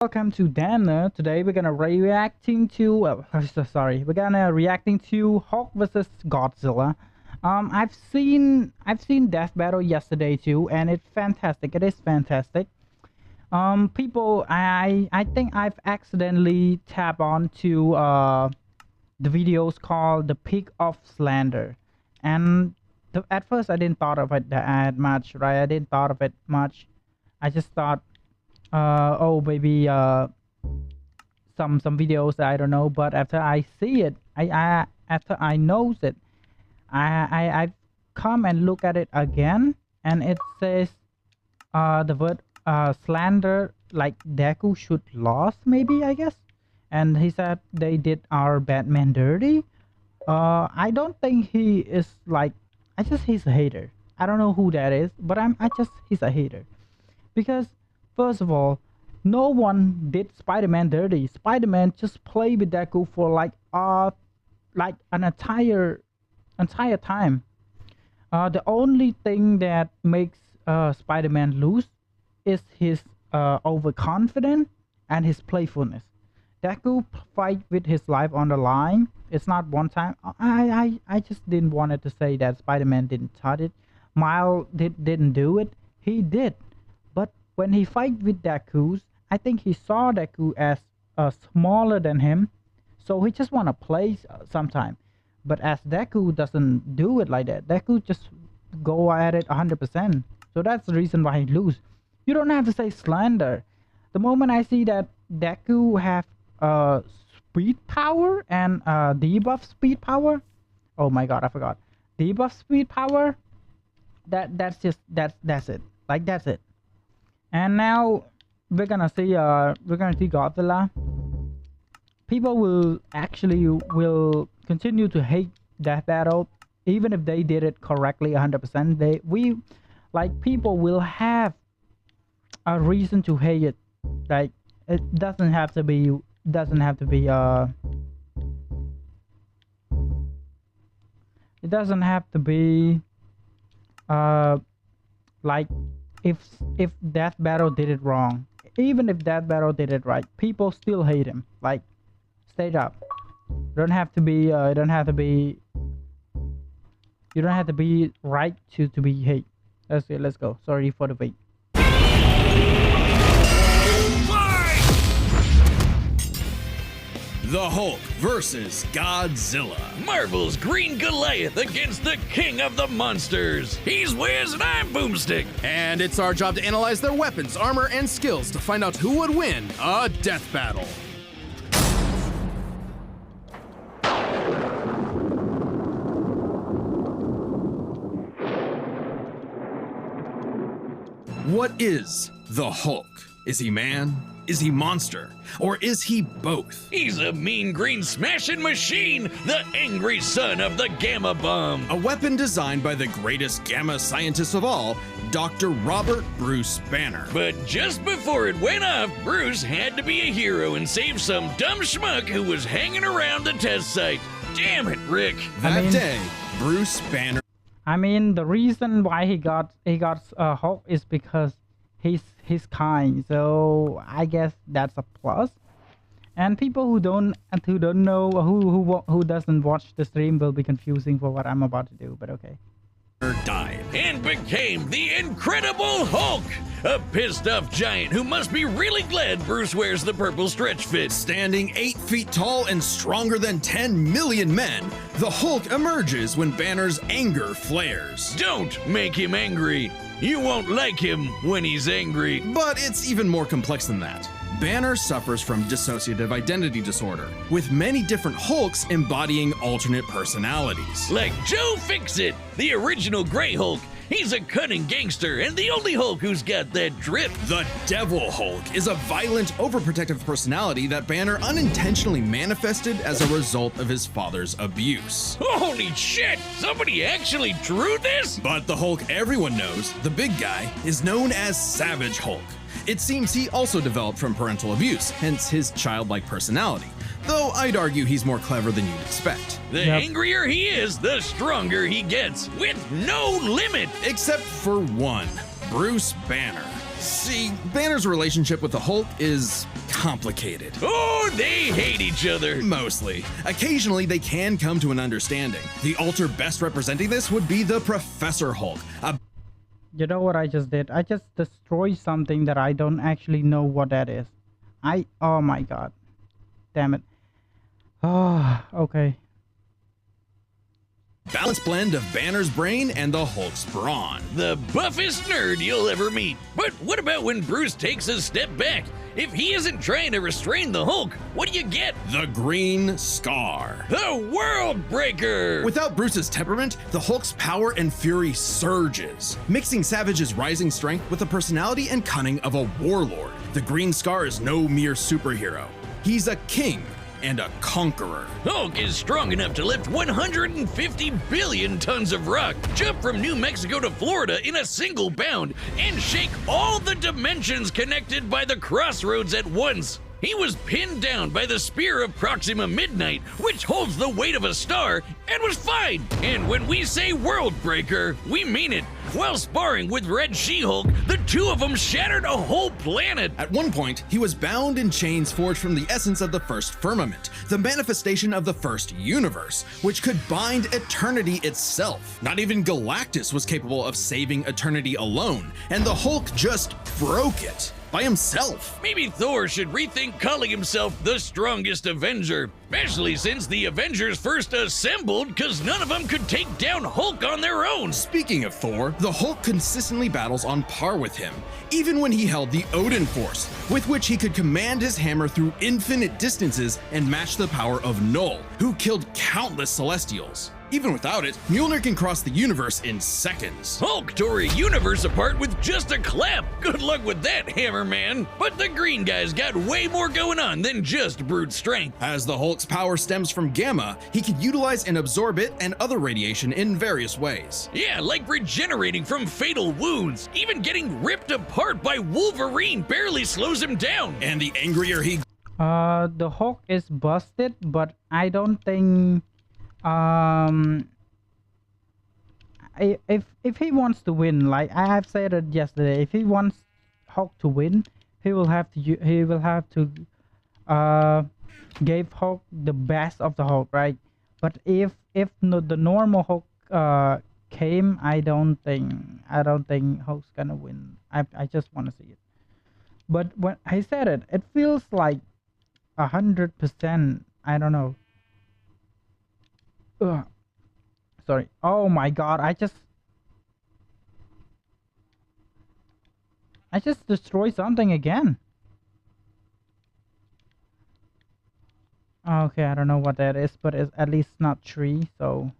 Welcome to Dana. Today we're gonna reacting to we're gonna reacting to Hulk versus Godzilla. I've seen Death Battle yesterday too, and it's fantastic. It is fantastic. People, I think I've accidentally tapped on to the videos called The Peak of Slander, and at first I didn't thought of it that much, right? I didn't thought of it much. I just thought oh maybe some videos I don't know, but after I see it, I after I knows it, I come and look at it again, and it says the word slander, like Deku should lost, maybe, I guess. And he said they did our Batman dirty. I don't think he is like, I just he's a hater. I don't know who that is, but I just he's a hater. Because first of all, no one did Spider-Man dirty. Spider-Man just played with Deku for like an entire time. The only thing that makes Spider-Man lose is his overconfidence and his playfulness. Deku fight with his life on the line. It's not one time. I just didn't wanted to say that Spider-Man didn't touch it. Miles didn't do it. He did. But when he fight with Deku, I think he saw Deku as smaller than him, so he just want to play sometime. But as Deku doesn't do it like that, Deku just go at it 100%. So that's the reason why he lose. You don't have to say slander. The moment I see that Deku have speed power and debuff speed power, oh my god, I forgot, debuff speed power. That's it. Like that's it. And now we're gonna see Godzilla. People will continue to hate Death Battle even if they did it correctly 100%. People will have a reason to hate it. Like it doesn't have to be like if Death Battle did it wrong. Even if Death Battle did it right, people still hate him. Like, straight up. You don't have to be right to be hate. Let's go. Sorry for the wait. The Hulk versus Godzilla. Marvel's Green Goliath against the King of the Monsters. He's Wiz and I'm Boomstick. And it's our job to analyze their weapons, armor, and skills to find out who would win a death battle. What is the Hulk? Is he man? Is he monster? Or is he both? He's a mean green smashing machine, the angry son of the Gamma Bomb. A weapon designed by the greatest gamma scientist of all, Dr. Robert Bruce Banner. But just before it went off, Bruce had to be a hero and save some dumb schmuck who was hanging around the test site. Damn it, Rick. That day, Bruce Banner. I mean, the reason why he got Hulk is because he's kind, so I guess that's a plus. And people who don't know, who doesn't watch the stream, will be confusing for what I'm about to do, but okay. Died and became the Incredible Hulk, a pissed off giant who must be really glad Bruce wears the purple stretch fit. Standing 8 feet tall and stronger than 10 million men, the Hulk emerges when Banner's anger flares. Don't make him angry. You won't like him when he's angry. But it's even more complex than that. Banner suffers from dissociative identity disorder, with many different Hulks embodying alternate personalities. Like Joe Fixit, the original Grey Hulk. He's a cunning gangster and the only Hulk who's got that drip. The Devil Hulk is a violent, overprotective personality that Banner unintentionally manifested as a result of his father's abuse. Holy shit! Somebody actually drew this? But the Hulk everyone knows, the big guy, is known as Savage Hulk. It seems he also developed from parental abuse, hence his childlike personality. Though I'd argue he's more clever than you'd expect. The angrier he is, the stronger he gets, with no limit. Except for one, Bruce Banner. See, Banner's relationship with the Hulk is complicated. Oh, they hate each other. Mostly. Occasionally, they can come to an understanding. The alter best representing this would be the Professor Hulk, a You know what I just did? I just destroyed something that I don't actually know what that is. Oh my god. Damn it. Oh, okay. balanced blend of Banner's brain and the Hulk's brawn. The buffest nerd you'll ever meet. But what about when Bruce takes a step back? If he isn't trying to restrain the Hulk, what do you get? The Green Scar. The World Breaker! Without Bruce's temperament, the Hulk's power and fury surges, mixing Savage's rising strength with the personality and cunning of a warlord. The Green Scar is no mere superhero. He's a king and a conqueror. Hulk is strong enough to lift 150 billion tons of rock, jump from New Mexico to Florida in a single bound, and shake all the dimensions connected by the crossroads at once. He was pinned down by the spear of Proxima Midnight, which holds the weight of a star, and was fine. And when we say World Breaker, we mean it. While sparring with Red She-Hulk, the two of them shattered a whole planet. At one point, he was bound in chains forged from the essence of the first firmament, the manifestation of the first universe, which could bind eternity itself. Not even Galactus was capable of saving eternity alone, and the Hulk just broke it. By himself. Maybe Thor should rethink calling himself the strongest Avenger, especially since the Avengers first assembled because none of them could take down Hulk on their own. Speaking of Thor, the Hulk consistently battles on par with him, even when he held the Odin Force, with which he could command his hammer through infinite distances and match the power of Null, who killed countless Celestials. Even without it, Mjolnir can cross the universe in seconds. Hulk tore a universe apart with just a clap. Good luck with that, Hammerman. But the green guy's got way more going on than just brute strength. As the Hulk's power stems from gamma, he can utilize and absorb it and other radiation in various ways. Yeah, like regenerating from fatal wounds. Even getting ripped apart by Wolverine barely slows him down. And the angrier he the Hulk is busted, but I don't think if he wants to win, like I have said it yesterday, if he wants Hulk to win, he will have to give Hulk the best of the Hulk, right? But if the normal Hulk came, I don't think Hulk's gonna win. I just want to see it. But when I said it, it feels like 100%. I don't know. Ugh. Sorry. Oh my god, I just destroyed something again. Okay, I don't know what that is, but it's at least not tree, so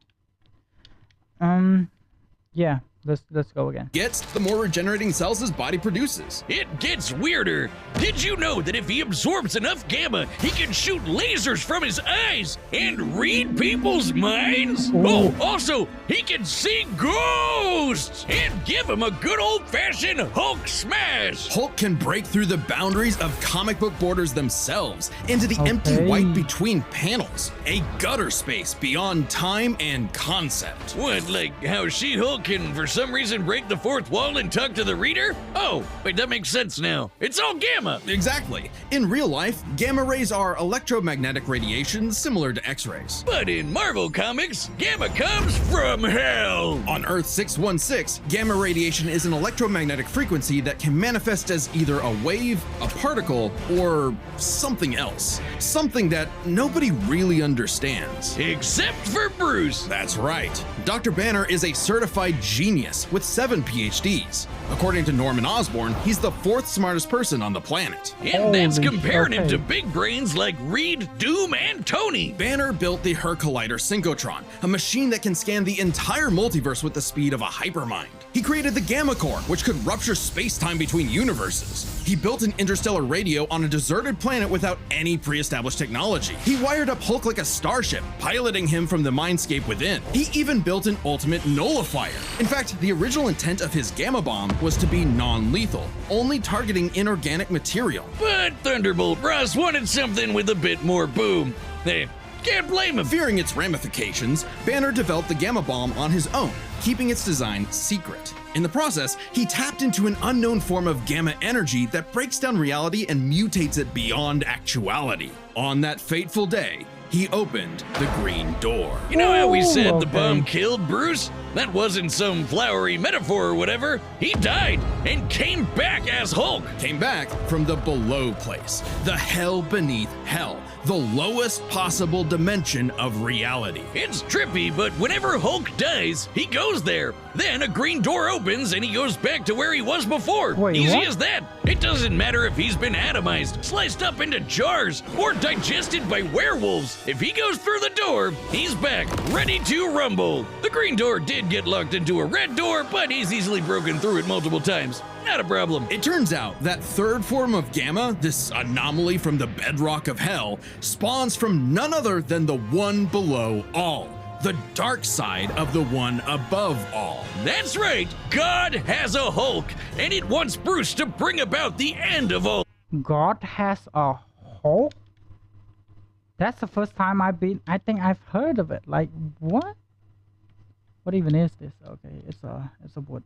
yeah, let's go again. gets, the more regenerating cells his body produces. It gets weirder. Did you know that if he absorbs enough gamma, he can shoot lasers from his eyes and read people's minds? Ooh. Oh, also, he can see ghosts and give him a good old-fashioned Hulk smash. Hulk can break through the boundaries of comic book borders themselves into the empty Okay. white between panels, a gutter space beyond time and concept. What, like how She-Hulk can for some reason break the fourth wall and talk to the reader? Oh, wait, that makes sense now. It's all gamma. Exactly. In real life, gamma rays are electromagnetic radiation similar to X-rays. But in Marvel Comics, gamma comes from hell. On Earth 616, gamma radiation is an electromagnetic frequency that can manifest as either a wave, a particle, or something else. Something that nobody really understands. Except for Bruce. That's right. Dr. Banner is a certified genius with 7 PhDs. According to Norman Osborn, he's the 4th smartest person on the planet. And that's Holy- comparing him okay. to big brains like Reed, Doom, and Tony. Banner built the Her Collider Synchrotron, a machine that can scan the entire multiverse with the speed of a hypermind. He created the Gamma Core, which could rupture space-time between universes. He built an interstellar radio on a deserted planet without any pre-established technology. He wired up Hulk like a starship, piloting him from the mindscape within. He even built an ultimate nullifier. In fact, the original intent of his Gamma Bomb was to be non-lethal, only targeting inorganic material. But Thunderbolt Ross wanted something with a bit more boom. Hey, Can't blame him. Fearing its ramifications, Banner developed the Gamma Bomb on his own, keeping its design secret. In the process, he tapped into an unknown form of gamma energy that breaks down reality and mutates it beyond actuality. On that fateful day, he opened the Green Door. You know how we said the okay. bomb killed Bruce? That wasn't some flowery metaphor or whatever. He died and came back as Hulk. Came back from the below place, the hell beneath hell, the lowest possible dimension of reality. It's trippy, but whenever Hulk dies, he goes there. Then a green door opens and he goes back to where he was before. Wait, Easy what? as that. It doesn't matter if he's been atomized, sliced up into jars, or digested by werewolves. If he goes through the door, he's back, ready to rumble. The green door did get locked into a red door, but he's easily broken through it multiple times. Not a problem. It turns out that third form of gamma, this anomaly from the bedrock of hell, spawns from none other than the one below all, the dark side of the one above all. That's right. God has a Hulk, and it wants Bruce to bring about the end of all. God has a Hulk? That's the first time I think I've heard of it. Like, what? What even is this? Okay, it's a wood.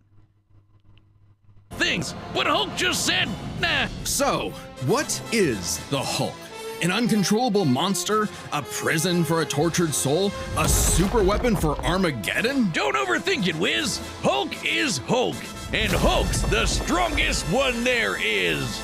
Things, but Hulk just said, nah. So, what is the Hulk? An uncontrollable monster? A prison for a tortured soul? A super weapon for Armageddon? Don't overthink it, Wiz. Hulk is Hulk, and Hulk's the strongest one there is.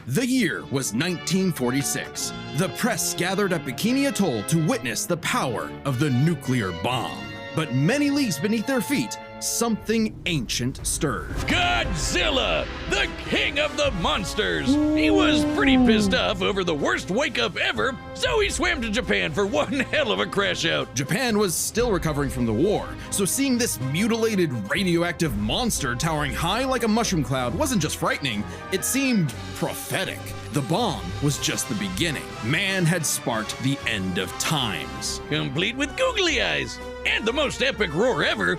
The year was 1946. The press gathered at Bikini Atoll to witness the power of the nuclear bomb. But many leagues beneath their feet, something ancient stirred. Godzilla, the king of the monsters. He was pretty pissed off over the worst wake-up ever, so he swam to Japan for one hell of a crash out. Japan was still recovering from the war, so seeing this mutilated radioactive monster towering high like a mushroom cloud wasn't just frightening, it seemed prophetic. The bomb was just the beginning. Man had sparked the end of times. Complete with googly eyes, and the most epic roar ever.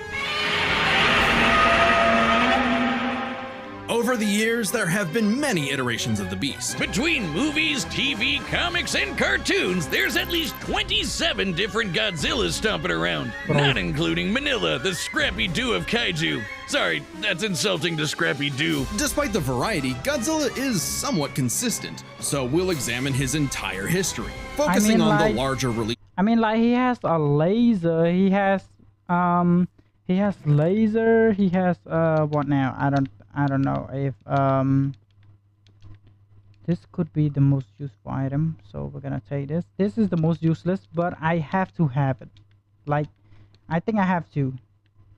Over the years, there have been many iterations of the beast. Between movies, TV, comics, and cartoons, there's at least 27 different Godzillas stomping around. Not including Manila, the Scrappy-Doo of kaiju. Sorry, that's insulting to Scrappy-Doo. Despite the variety, Godzilla is somewhat consistent, so we'll examine his entire history, focusing on the larger release. I mean, like, he has a laser, he has laser, he has what now? I don't know if this could be the most useful item, so we're gonna take this. This is the most useless, but I have to have it. Like, I think I have to.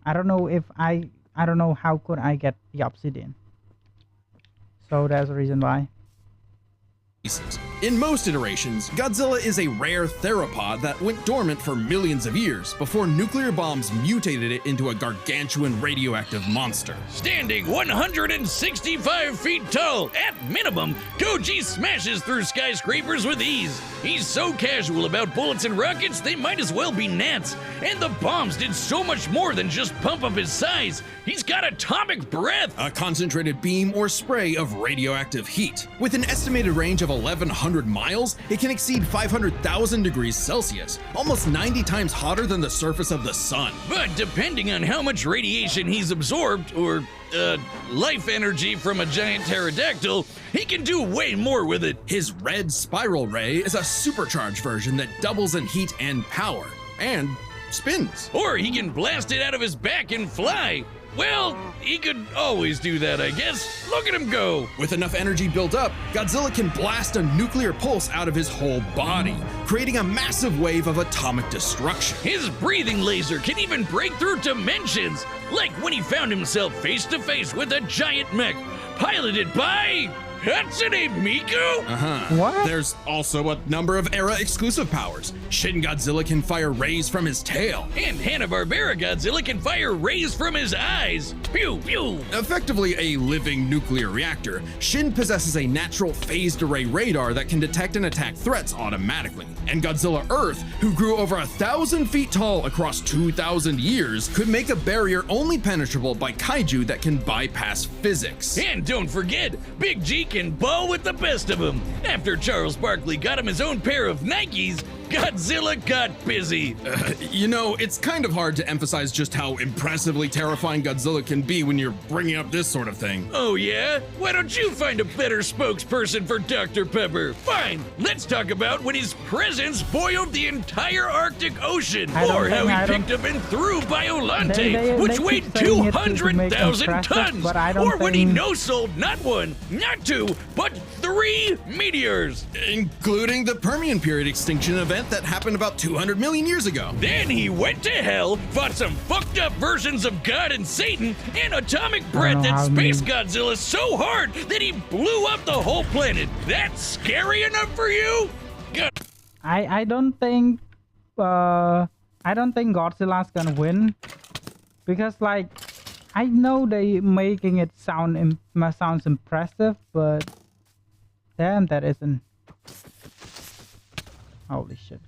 I don't know if I don't know how could I get the obsidian. So that's the reason why. In most iterations, Godzilla is a rare theropod that went dormant for millions of years before nuclear bombs mutated it into a gargantuan radioactive monster. Standing 165 feet tall, at minimum, Koji smashes through skyscrapers with ease. He's so casual about bullets and rockets, they might as well be gnats. And the bombs did so much more than just pump up his size. He's got atomic breath. A concentrated beam or spray of radioactive heat. With an estimated range of 1,100 miles, it can exceed 500,000 degrees Celsius, almost 90 times hotter than the surface of the sun. But depending on how much radiation he's absorbed, or life energy from a giant pterodactyl, he can do way more with it. His red spiral ray is a supercharged version that doubles in heat and power, and spins. Or he can blast it out of his back and fly. Well, he could always do that, I guess. Look at him go. With enough energy built up, Godzilla can blast a nuclear pulse out of his whole body, creating a massive wave of atomic destruction. His breathing laser can even break through dimensions, like when he found himself face to face with a giant mech piloted by Hatsune Miku? What? There's also a number of era-exclusive powers. Shin Godzilla can fire rays from his tail. And Hanna-Barbera Godzilla can fire rays from his eyes. eyes. Pew, pew. Effectively a living nuclear reactor, Shin possesses a natural phased array radar that can detect and attack threats automatically. And Godzilla Earth, who grew over 1,000 feet tall across 2,000 years, could make a barrier only penetrable by kaiju that can bypass physics. And don't forget, Big G can ball with the best of them. After Charles Barkley got him his own pair of Nikes, Godzilla got busy. You know, it's kind of hard to emphasize just how impressively terrifying Godzilla can be when you're bringing up this sort of thing. Oh yeah? Why don't you find a better spokesperson for Dr. Pepper? Fine, let's talk about when his presence boiled the entire Arctic Ocean, or how he picked up and threw Biolante, which weighed 200,000 tons, or when he no-sold not one, not two, but 3 meteors. Including the Permian period extinction event that happened about 200 million years ago. Then he went to hell, fought some fucked up versions of God and Satan, and atomic breathed at Space Godzilla so hard that he blew up the whole planet. That's scary enough for you? I don't think Godzilla's gonna win, because like I know they making it sounds impressive, but damn, that isn't. Holy shit.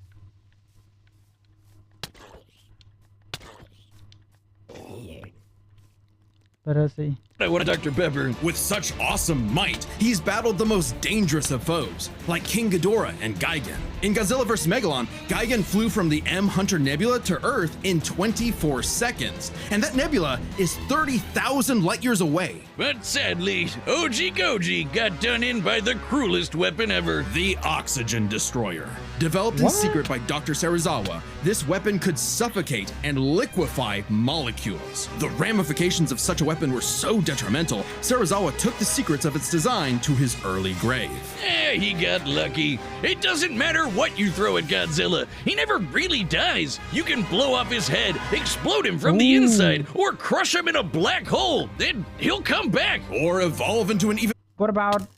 But let's see. I want Dr. Pepper. With such awesome might, he's battled the most dangerous of foes, like King Ghidorah and Gigan. In Godzilla vs. Megalon, Gigan flew from the M Hunter Nebula to Earth in 24 seconds, and that nebula is 30,000 light years away. But sadly, OG Goji got done in by the cruelest weapon ever. The Oxygen Destroyer. Developed in secret by Dr. Serizawa, this weapon could suffocate and liquefy molecules. The ramifications of such a weapon were so detrimental, Serizawa took the secrets of its design to his early grave. He got lucky. It doesn't matter what you throw at Godzilla. He never really dies. You can blow off his head, explode him from the inside, or crush him in a black hole. Then he'll come back. Or evolve into an even... What about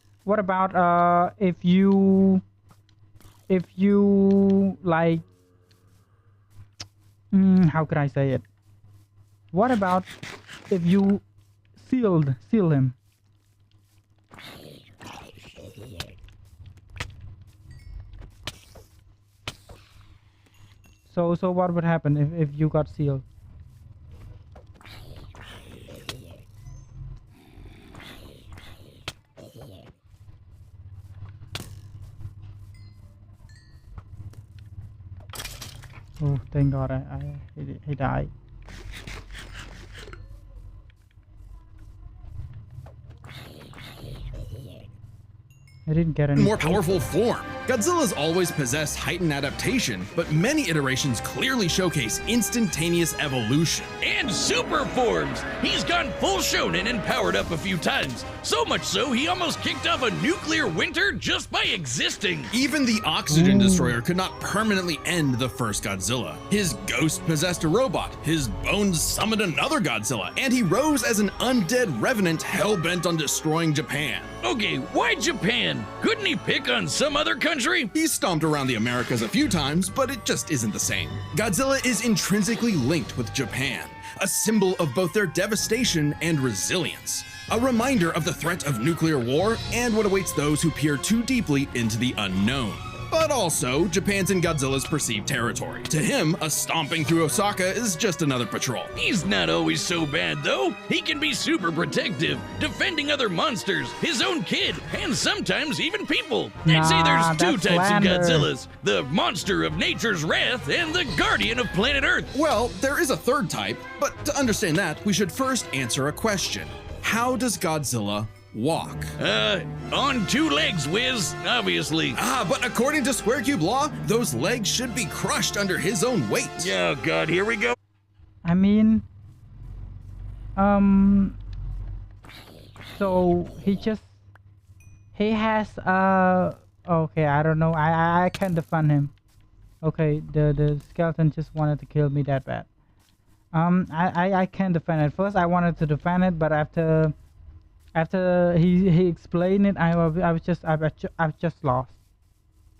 if you like how could I say it? What about if you seal him? So what would happen if you got sealed? Oh, thank God, he died. I didn't get any more powerful form. Godzilla's always possessed heightened adaptation, but many iterations clearly showcase instantaneous evolution. And super forms! He's gone full shonen and powered up a few times. So much so, he almost kicked off a nuclear winter just by existing. Even the Oxygen Destroyer could not permanently end the first Godzilla. His ghost possessed a robot, his bones summoned another Godzilla, and he rose as an undead revenant hell-bent on destroying Japan. Okay, why Japan? Couldn't he pick on some other country? He's stomped around the Americas a few times, but it just isn't the same. Godzilla is intrinsically linked with Japan, a symbol of both their devastation and resilience. A reminder of the threat of nuclear war and what awaits those who peer too deeply into the unknown. But also, Japan's in Godzilla's perceived territory. To him, a stomping through Osaka is just another patrol. He's not always so bad, though. He can be super protective, defending other monsters, his own kid, and sometimes even people. I'd say there's two types of Godzillas. The monster of nature's wrath and the guardian of planet Earth. Well, there is a third type, but to understand that, we should first answer a question. How does Godzilla walk? On 2 legs, Wiz, obviously. But according to Square Cube law, those legs should be crushed under his own weight. Oh God, here we go. I mean, so he has okay, I don't know, I can't defend him. Okay, the skeleton just wanted to kill me that bad. I can't defend it. First I wanted to defend it, but after he explained it, I've just lost.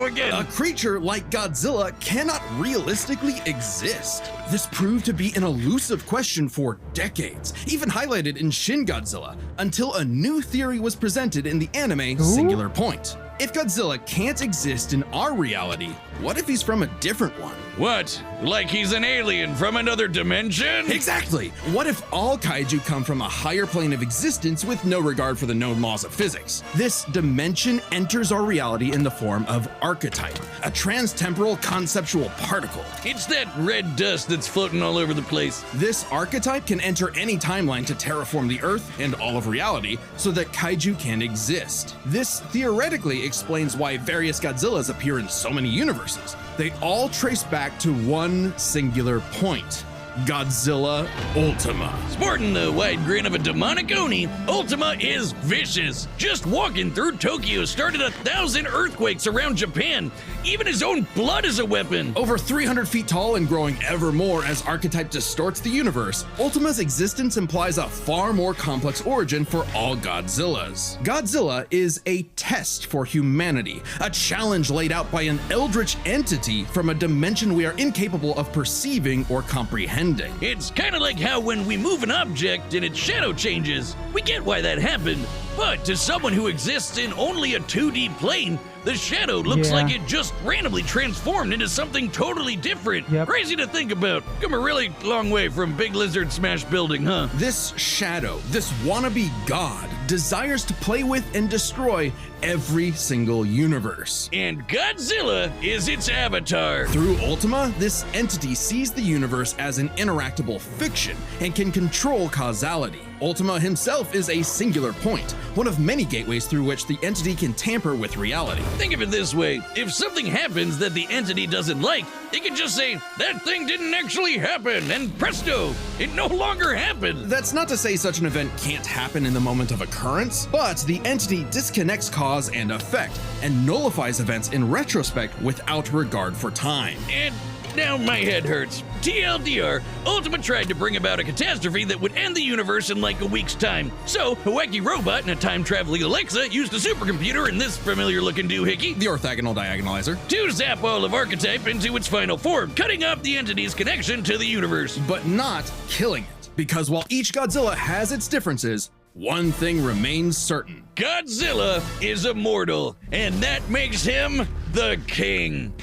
Again. A creature like Godzilla cannot realistically exist. This proved to be an elusive question for decades, even highlighted in Shin Godzilla, until a new theory was presented in the anime Singular Point. If Godzilla can't exist in our reality, what if he's from a different one? What? Like he's an alien from another dimension? Exactly! What if all kaiju come from a higher plane of existence with no regard for the known laws of physics? This dimension enters our reality in the form of archetype, a transtemporal conceptual particle. It's that red dust that's floating all over the place. This archetype can enter any timeline to terraform the Earth and all of reality so that kaiju can exist. This theoretically explains why various Godzillas appear in so many universes. They all trace back to one singular point: Godzilla Ultima. Sporting the wide grin of a demonic Oni, Ultima is vicious. Just walking through Tokyo started 1,000 earthquakes around Japan. Even his own blood is a weapon. Over 300 feet tall and growing ever more as archetype distorts the universe, Ultima's existence implies a far more complex origin for all Godzillas. Godzilla is a test for humanity, a challenge laid out by an eldritch entity from a dimension we are incapable of perceiving or comprehending. It's kind of like how when we move an object and its shadow changes, we get why that happened. But to someone who exists in only a 2D plane, the shadow looks like it just randomly transformed into something totally different. Yep. Crazy to think about. Come a really long way from Big Lizard Smash Building, huh? This shadow, this wannabe god, desires to play with and destroy every single universe. And Godzilla is its avatar. Through Ultima, this entity sees the universe as an interactable fiction and can control causality. Ultima himself is a singular point, one of many gateways through which the entity can tamper with reality. Think of it this way. If something happens that the entity doesn't like, it can just say, that thing didn't actually happen, and presto, it no longer happened. That's not to say such an event can't happen in the moment of occurrence, but the entity disconnects cause and effect and nullifies events in retrospect without regard for time. And now my head hurts. TLDR, Ultima tried to bring about a catastrophe that would end the universe in like a week's time. So, a wacky robot and a time-traveling Alexa used a supercomputer and this familiar-looking doohickey The orthogonal diagonalizer. to zap all of Archetype into its final form, cutting off the entity's connection to the universe. But not killing it, because while each Godzilla has its differences, one thing remains certain. Godzilla is immortal, and that makes him the king.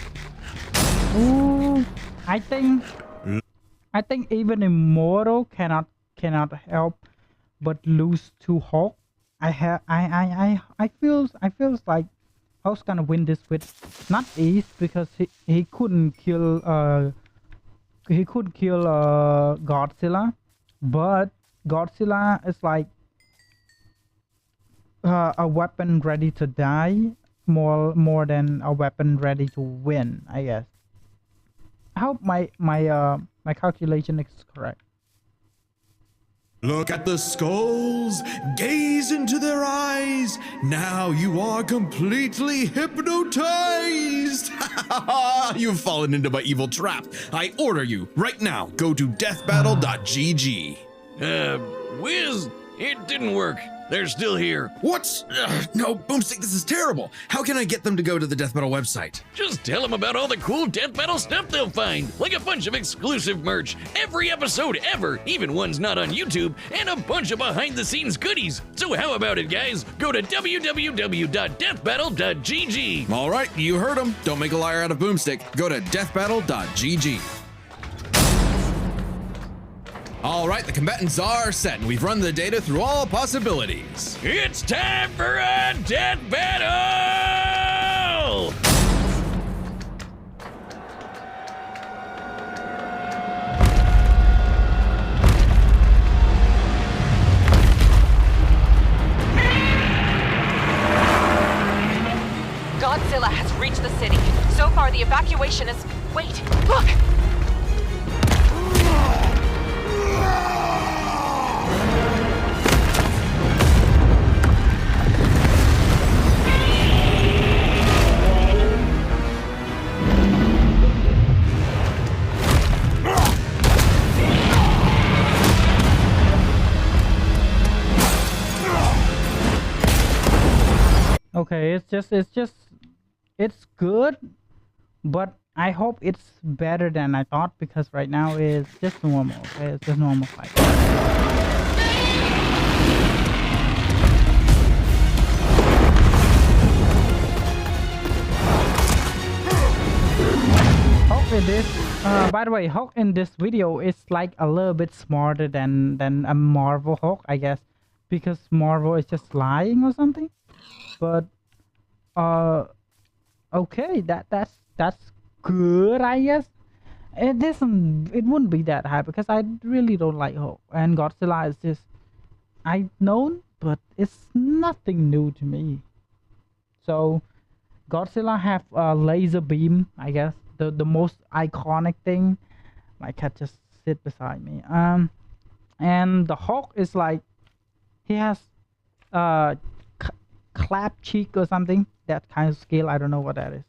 Ooh, I think even Immortal cannot help but lose to Hulk. I feels like Hulk's gonna win this with not ease because he couldn't kill Godzilla, but Godzilla is like a weapon ready to die more than a weapon ready to win, I guess. I hope my calculation is correct. Look at the skulls, gaze into their eyes. Now you are completely hypnotized. You've fallen into my evil trap. I order you right now, go to deathbattle.gg. Wiz, it didn't work. They're still here. What? No, Boomstick, this is terrible. How can I get them to go to the Death Battle website? Just tell them about all the cool Death Battle stuff they'll find, like a bunch of exclusive merch, every episode ever, even ones not on YouTube, and a bunch of behind-the-scenes goodies. So how about it, guys? Go to www.deathbattle.gg. All right, you heard them. Don't make a liar out of Boomstick. Go to deathbattle.gg. All right, the combatants are set, and we've run the data through all possibilities. It's time for a death battle! Godzilla has reached the city. So far, the evacuation is... Wait, look! Okay, it's just it's good, but I hope it's better than I thought, because right now it's just normal. Okay, it's just normal fight. Hulk in this, by the way, Hulk in this video is like a little bit smarter than a Marvel Hulk, I guess, because Marvel is just lying or something. But okay, that's good, I guess. It wouldn't be that high because I really don't like Hulk, and Godzilla is just I've known, but it's nothing new to me. So Godzilla have a laser beam, I guess, the most iconic thing. My cat just sit beside me. And the Hulk is like he has clap cheek or something, that kind of skill. I don't know what that is.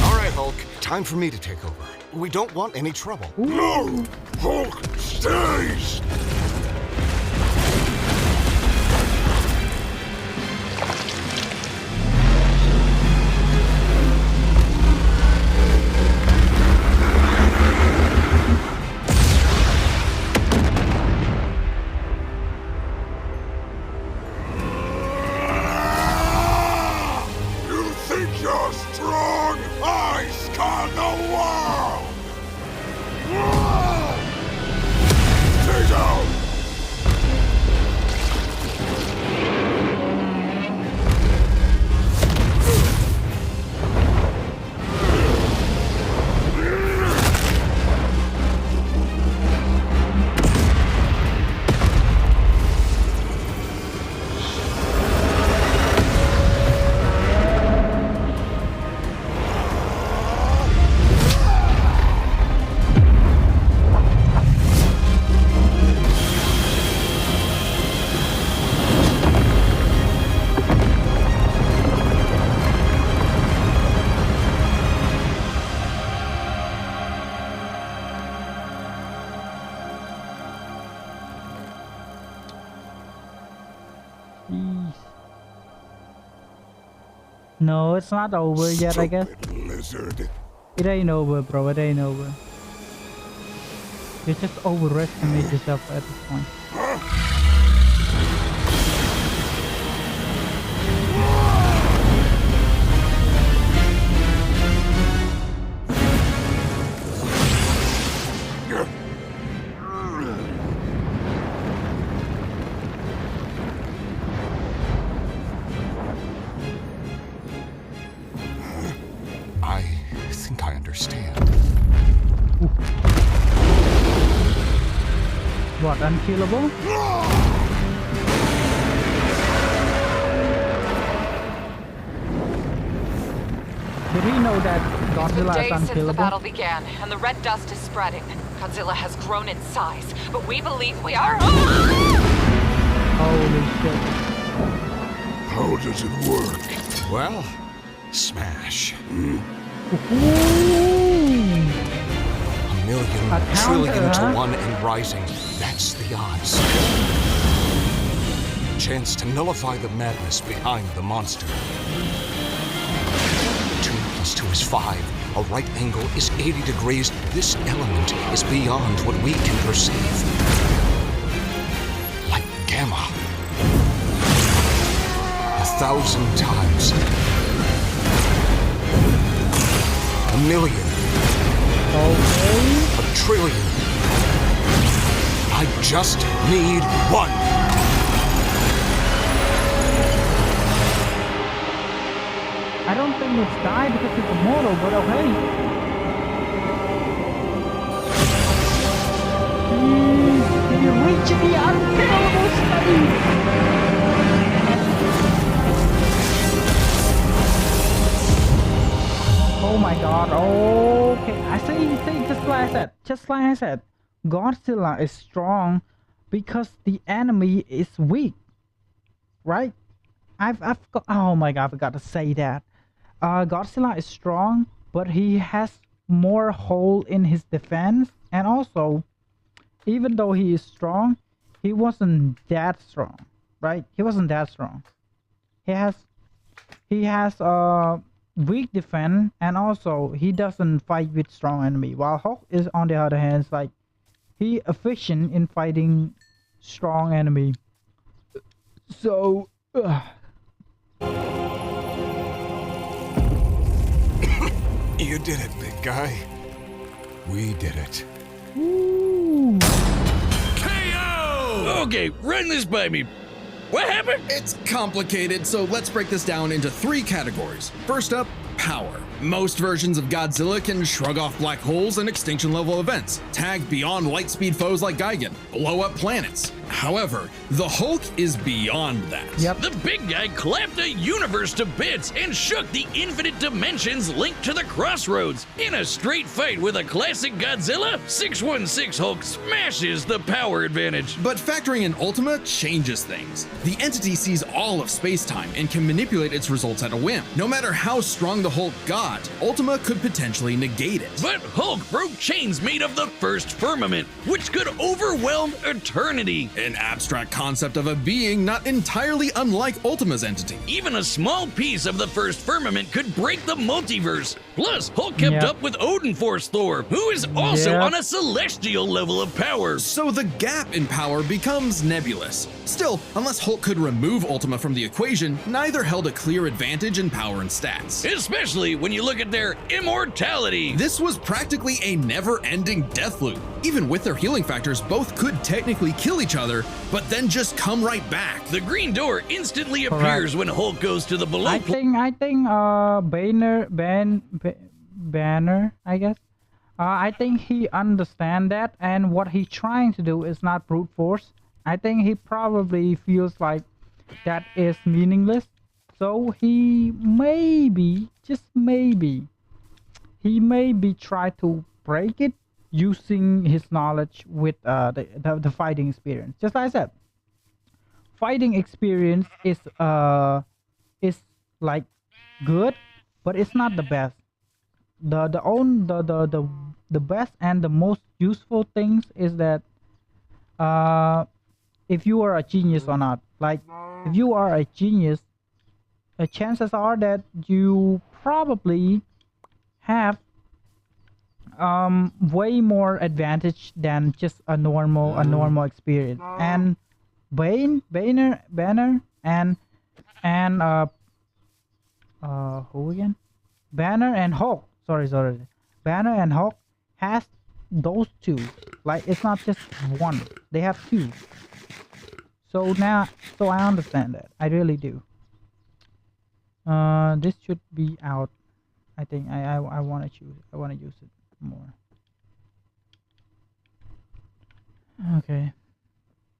All right, Hulk, time for me to take over. We don't want any trouble. Ooh. No! Hulk stays! No, it's not over yet, I guess. Lizard. It ain't over, bro. It ain't over. You just overestimate yourself at this point. What, unkillable? Did he know that Godzilla is days since the unkillable? battle began, and the red dust is spreading. Godzilla has grown in size, but we believe we are. Holy shit. How does it work? Well, smash. A million, A trillion counter, to huh? one and rising. That's the odds. Chance to nullify the madness behind the monster. 2 + 2 is 5. A right angle is 80 degrees. This element is beyond what we can perceive. Like gamma. 1,000 times. A million. Okay. A trillion. I just need one. I don't think it's died because it's immortal, but okay. Did you reach the unkillable stage? Oh my god, okay. I see, just like I said, Godzilla is strong because the enemy is weak, right? I've got, oh my god, I forgot to say that. Godzilla is strong, but he has more hole in his defense, and also, even though he is strong, he wasn't that strong, right? He wasn't that strong. He has weak defense, and also he doesn't fight with strong enemy. While Hulk is on the other hand, like he efficient in fighting strong enemy. So You did it, big guy. We did it. ooh. KO! Okay, run this by me. What happened? It's complicated, so let's break this down into 3 categories. First up, power. Most versions of Godzilla can shrug off black holes and extinction level events, tag beyond light speed foes like Gigan, blow up planets. However, the Hulk is beyond that. Yep. The big guy clapped a universe to bits and shook the infinite dimensions linked to the crossroads. In a straight fight with a classic Godzilla, 616 Hulk smashes the power advantage. But factoring in Ultima changes things. The entity sees all of space-time and can manipulate its results at a whim. No matter how strong the Hulk got, Ultima could potentially negate it. But Hulk broke chains made of the first firmament, which could overwhelm eternity. An abstract concept of a being not entirely unlike Ultima's entity. Even a small piece of the first firmament could break the multiverse. Plus, Hulk kept Yep. up with Odin Force Thor, who is also Yep. on a celestial level of power. So the gap in power becomes nebulous. Still, unless Hulk could remove Ultima from the equation, neither held a clear advantage in power and stats. Especially when you look at their immortality. This was practically a never-ending death loop. Even with their healing factors, both could technically kill each other, but then just come right back. The green door instantly Correct. appears when Hulk goes to the below I think Banner, I guess. I think he understand that, and what he's trying to do is not brute force. I think he probably feels like that is meaningless. So he maybe, just maybe, he maybe try to break it using his knowledge with the fighting experience. Just like I said, fighting experience is like good, but it's not the best. The best and the most useful things is that if you are a genius or not. Like if you are a genius, the chances are that you probably have way more advantage than just a normal experience. And Banner and who again? Banner and Hulk. Sorry. Banner and Hulk has those two. Like it's not just one. They have two. So I understand that. I really do. This should be out. I think I want to choose. I want to use it more. Okay.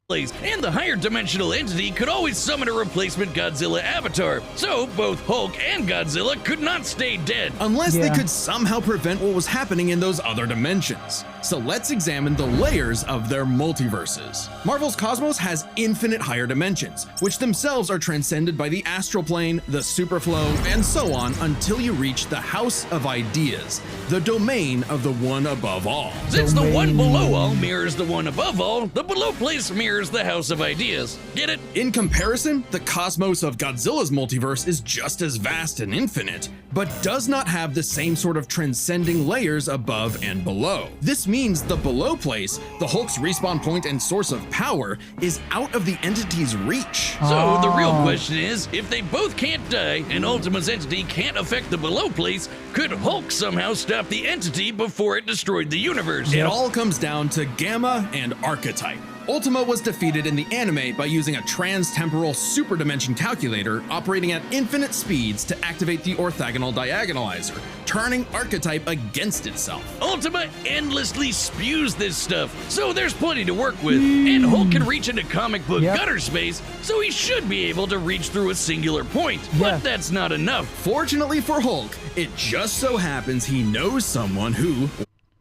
place, and the higher dimensional entity could always summon a replacement Godzilla avatar. So both Hulk and Godzilla could not stay dead. Unless they Yeah. could somehow prevent what was happening in those other dimensions. So let's examine the layers of their multiverses. Marvel's cosmos has infinite higher dimensions, which themselves are transcended by the astral plane, the superflow, and so on until you reach the House of Ideas, the domain of the one above all. Since the one below all mirrors the one above all, the below place mirrors the House of Ideas. Get it? In comparison, the cosmos of Godzilla's multiverse is just as vast and infinite, but does not have the same sort of transcending layers above and below. This means the below place, the Hulk's respawn point and source of power, is out of the entity's reach. So the real question is, if they both can't die and Ultima's entity can't affect the below place, could Hulk somehow stop the entity before it destroyed the universe? It all comes down to Gamma and Archetype. Ultima was defeated in the anime by using a trans-temporal superdimension calculator operating at infinite speeds to activate the orthogonal diagonalizer, turning Archetype against itself. Ultima endlessly spews this stuff, so there's plenty to work with. And Hulk can reach into comic book Yep. gutter space, so he should be able to reach through a singular point. Yes. But that's not enough. Fortunately for Hulk, it just so happens he knows someone who...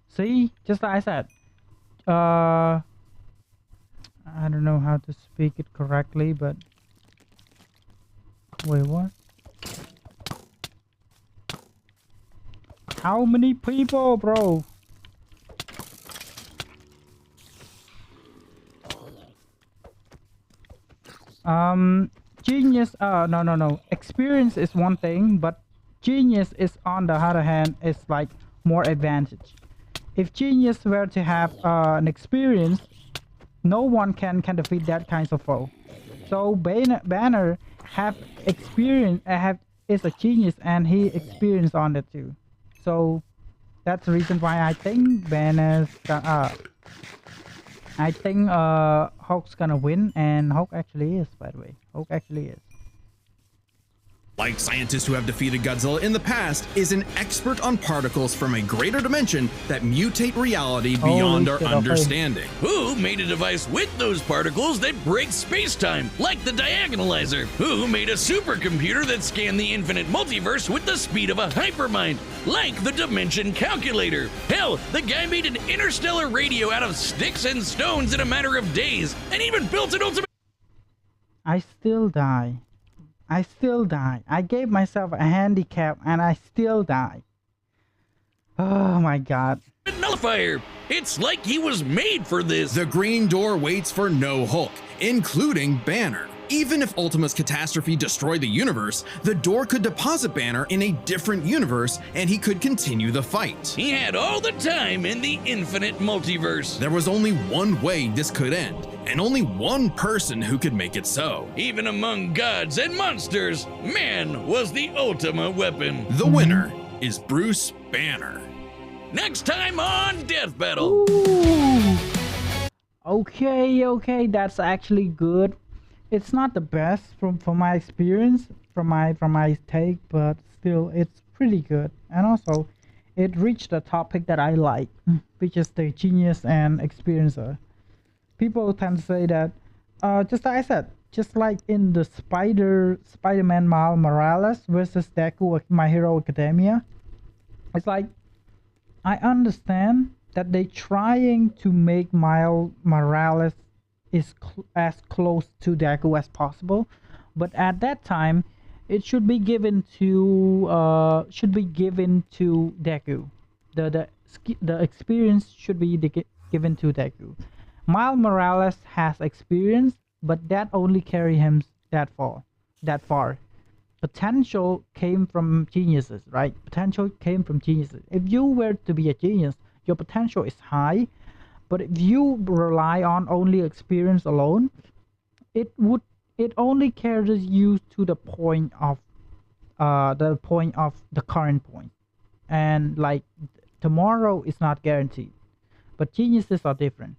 See, just like I said, I don't know how to speak it correctly, but wait, what? How many people, bro? Genius. No. Experience is one thing, but genius is on the other hand is like more advantage. If genius were to have an experience, no one can defeat that kind of foe. So Banner have experience, is a genius, and he experienced on it too. So that's the reason why I think Hulk's gonna win, and Hulk actually is, by the way. Hulk actually is. Like scientists who have defeated Godzilla in the past, is an expert on particles from a greater dimension that mutate reality beyond our understanding. Who made a device with those particles that breaks space-time, like the Diagonalizer? Who made a supercomputer that scanned the infinite multiverse with the speed of a hypermind, like the Dimension Calculator? Hell, the guy made an interstellar radio out of sticks and stones in a matter of days, and even built an ultimate... I still die. I gave myself a handicap and I still die. Oh my god. nullifier. It's like he was made for this. The Green Door waits for no Hulk, including Banner. Even if Ultima's catastrophe destroyed the universe, the Door could deposit Banner in a different universe and he could continue the fight. He had all the time in the infinite multiverse. There was only one way this could end, and only one person who could make it so. Even among gods and monsters, man was the Ultima weapon. The winner is Bruce Banner. Next time on Death Battle. Ooh. Okay, that's actually good. It's not the best from my experience, from my take, but still it's pretty good. And also it reached the topic that I like, which is the genius and experiencer. People tend to say that just like I said, just like in the Spider-Man Miles Morales versus Deku My Hero Academia, it's like I understand that they trying to make Miles Morales is as close to Deku as possible, but at that time it should be given to Deku. The experience should be given to Deku. Miles Morales has experience, but that only carry him that far. Potential came from geniuses, right? Potential came from geniuses. If you were to be a genius, your potential is high, but if you rely on only experience alone, it only carries you to the point of the current point, and like tomorrow is not guaranteed. But geniuses are different.